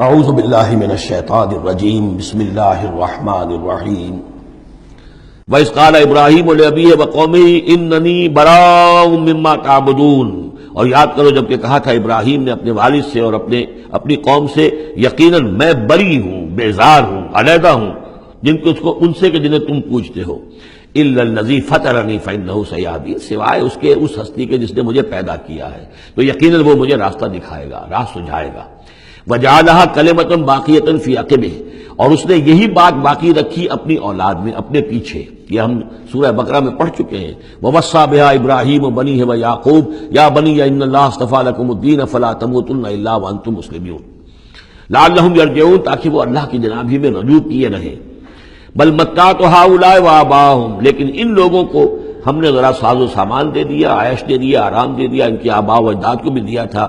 اعوذ باللہ من الشیطان الرجیم بسم اللہ الرحمن الرحیم وَإِذْ قَالَ إِبْرَاهِيمُ لِأَبِيهِ وَقَوْمِهِ إِنَّنِي بَرَاءٌ مِّمَّا تَعْبُدُونَ، اور یاد کرو جب کہ کہا تھا ابراہیم نے اپنے والد سے اور اپنی قوم سے، یقیناً میں بری ہوں، بیزار ہوں، علیحدہ ہوں ان سے کہ جنہیں تم پوجتے ہو، إِلَّا الَّذِي فَطَرَنِي فَإِنَّهُ سَيَهْدِينِ، سوائے اس کے اس ہستی کے جس نے مجھے پیدا کیا ہے تو یقیناً وہ مجھے راستہ دکھائے گا، راہ سجھائے گا۔ وَجَعَلَهَا كَلِمَةً بَاقِيَةً فِي عَقِبِهِ، اور اس نے یہی بات باقی رکھی اپنی اولاد میں، اپنے پیچھے۔ یہ ہم سورہ بقرہ میں پڑھ چکے ہیں۔ وَوَصَّىٰ بِهَا إِبْرَاهِيمُ بَنِيهِ وَيَعْقُوبُ يَا بَنِيَّ إِنَّ اللَّهَ اصْطَفَىٰ لَكُمُ الدِّينَ فَلَا تَمُوتُنَّ إِلَّا وَأَنتُم مُّسْلِمُونَ لَعَلَّهُمْ يَرْجِعُونَ، تاکہ وہ اللہ کی جناب ہی میں رجوع کیے رہیں۔ بل متعت هؤلاء وآباؤہم، لیکن ان لوگوں کو ہم نے ذرا ساز و سامان دے دیا، عیش دے دیا، آرام دے دیا، ان کے آباء و اجداد کو بھی دیا تھا۔